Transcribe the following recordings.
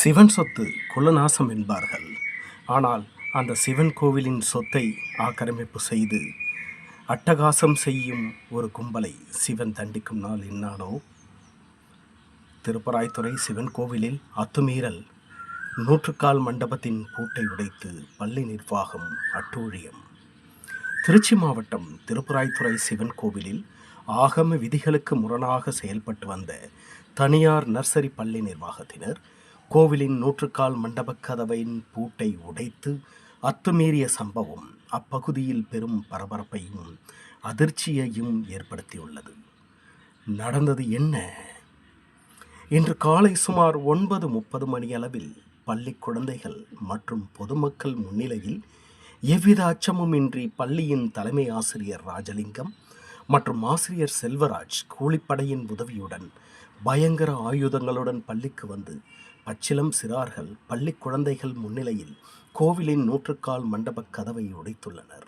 சிவன் சொத்து குலநாசம் என்பார்கள். ஆனால் அந்த சிவன் கோவிலின் சொத்தை ஆக்கிரமிப்பு செய்து அட்டகாசம் செய்யும் ஒரு கும்பலை சிவன் தண்டிக்கும் நாள் என்னானோ. திருப்பராய்த்துறை சிவன் கோவிலில் அத்துமீறல், நூற்றுக்கால் மண்டபத்தின் பூட்டை உடைத்து பள்ளி நிர்வாகம் அட்டூழியம். திருச்சி மாவட்டம் திருப்பராய்த்துறை சிவன் கோவிலில் ஆகம விதிகளுக்கு முரணாக செயல்பட்டு வந்த தனியார் நர்சரி பள்ளி நிர்வாகத்தினர் கோவிலின் நூற்றுக்கால் மண்டபக் கதவின் பூட்டை உடைத்து அத்துமீறிய சம்பவம் அப்பகுதியில் பெரும் பரபரப்பையும் அதிர்ச்சியையும் ஏற்படுத்தியுள்ளது. நடந்தது என்ன? இன்று காலை சுமார் 9:30 மணியளவில் பள்ளி குழந்தைகள் மற்றும் பொதுமக்கள் முன்னிலையில் எவ்வித அச்சமுமின்றி பள்ளியின் தலைமை ஆசிரியர் ராஜலிங்கம் மற்றும் ஆசிரியர் செல்வராஜ் கூலிப்படையின் உதவியுடன் பயங்கர ஆயுதங்களுடன் பள்ளிக்கு வந்து பச்சிலம் சிறார்கள் பள்ளி குழந்தைகள் முன்னிலையில் கோவிலின் நூற்றுக்கால் மண்டபக் கதவை உடைத்துள்ளனர்.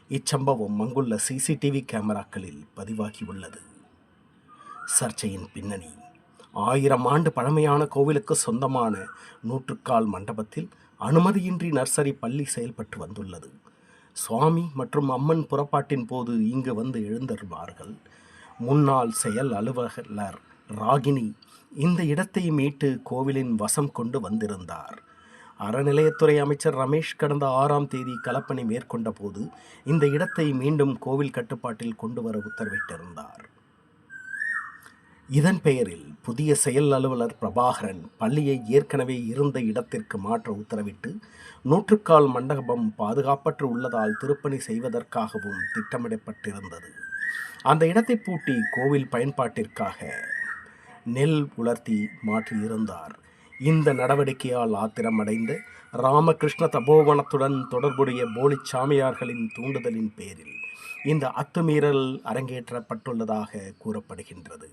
இச்சம்பவம் அங்குள்ள சிசிடிவி கேமராக்களில் பதிவாகியுள்ளது. சர்ச்சையின் பின்னணி: 1000 ஆண்டு பழமையான கோவிலுக்கு சொந்தமான நூற்றுக்கால் மண்டபத்தில் அனுமதியின்றி நர்சரி பள்ளி செயல்பட்டு வந்துள்ளது. சுவாமி மற்றும் அம்மன் புறப்பாட்டின் போது இங்கு வந்து எழுந்தருள்வார்கள். முன்னாள் செயல் அலுவலர் ராகினி இந்த இடத்தை மீட்டு கோவிலின் வசம் கொண்டு வந்திருந்தார். அறநிலையத்துறை அமைச்சர் ரமேஷ் கடந்த 6ஆம் தேதி களப்பணி மேற்கொண்ட போது இந்த இடத்தை மீண்டும் கோவில் கட்டுப்பாட்டில் கொண்டு வர உத்தரவிட்டிருந்தார். இதன் பெயரில் புதிய செயல் அலுவலர் பிரபாகரன் பள்ளியை ஏற்கனவே இருந்த இடத்திற்கு மாற்ற உத்தரவிட்டு நூற்றுக்கால் மண்டபம் பாதுகாப்பற்று உள்ளதால் திருப்பணி செய்வதற்காகவும் திட்டமிடப்பட்டிருந்தது. அந்த இடத்தை பூட்டி கோவில் பயன்பாட்டிற்காக நெல் உலர்த்தி மாற்றியிருந்தார். இந்த நடவடிக்கையால் ஆத்திரமடைந்த ராமகிருஷ்ண தபோவனத்துடன் தொடர்புடைய போலி சாமியார்களின் தூண்டுதலின் பேரில் இந்த அத்துமீறல் அரங்கேற்றப்பட்டுள்ளதாக கூறப்படுகின்றது.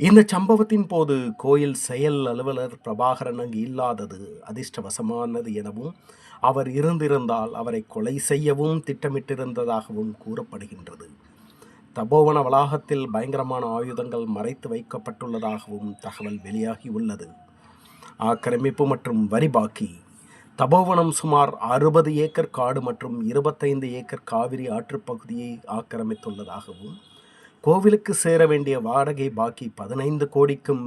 இந்த சம்பவத்தின் போது கோயில் செயல் அலுவலர் பிரபாகரன் அங்கு இல்லாதது அதிர்ஷ்டவசமானது எனவும் அவர் இருந்திருந்தால் அவரை கொலை செய்யவும் திட்டமிட்டிருந்ததாகவும் கூறப்படுகின்றது. தபோவன வளாகத்தில் பயங்கரமான ஆயுதங்கள் மறைத்து வைக்கப்பட்டுள்ளதாகவும் தகவல் வெளியாகியுள்ளது. ஆக்கிரமிப்பு மற்றும் வரி பாக்கி: தபோவனம் சுமார் 60 ஏக்கர் காடு மற்றும் 25 ஏக்கர் காவிரி ஆற்றுப்பகுதியை ஆக்கிரமித்துள்ளதாகவும் கோவிலுக்கு சேர வேண்டிய வாடகை பாக்கி 15 கோடிக்கும்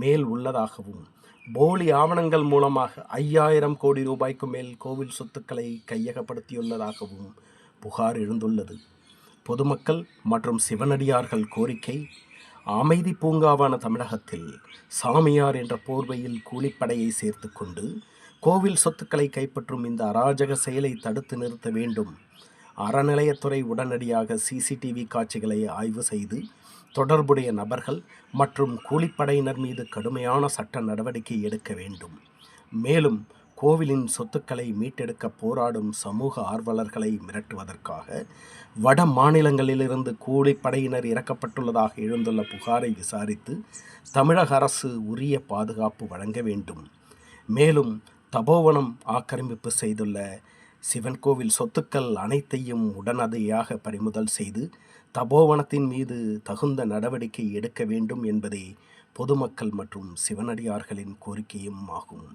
மேல் உள்ளதாகவும் போலி ஆவணங்கள் மூலமாக 5000 கோடி ரூபாய்க்கு மேல் கோவில் சொத்துக்களை கையகப்படுத்தியுள்ளதாகவும் புகார் எழுந்துள்ளது. பொதுமக்கள் மற்றும் சிவனடியார்கள் கோரிக்கை: அமைதி பூங்காவான தமிழகத்தில் சாமியார் என்ற போர்வையில் கூலிப்படையை சேர்த்து கொண்டு கோவில் சொத்துக்களை கைப்பற்றும் இந்த அராஜக செயலை தடுத்து நிறுத்த வேண்டும். அறநிலையத்துறை உடனடியாக சிசிடிவி காட்சிகளை ஆய்வு செய்து தொடர்புடைய நபர்கள் மற்றும் கூலிப்படையினர் மீது கடுமையான சட்ட நடவடிக்கை எடுக்க வேண்டும். மேலும் கோவிலின் சொத்துக்களை மீட்டெடுக்க போராடும் சமூக ஆர்வலர்களை மிரட்டுவதற்காக வட மாநிலங்களிலிருந்து கூலிப்படையினர் இறக்கப்பட்டுள்ளதாக எழுந்துள்ள புகாரை விசாரித்து தமிழக அரசு உரிய பாதுகாப்பு வழங்க வேண்டும். மேலும் தபோவனம் ஆக்கிரமிப்பு செய்துள்ள சிவன் கோவில் சொத்துக்கள் அனைத்தையும் உடனடியாக பறிமுதல் செய்து தபோவனத்தின் மீது தகுந்த நடவடிக்கை எடுக்க வேண்டும் என்பதே பொதுமக்கள் மற்றும் சிவனடியார்களின் கோரிக்கையும் ஆகும்.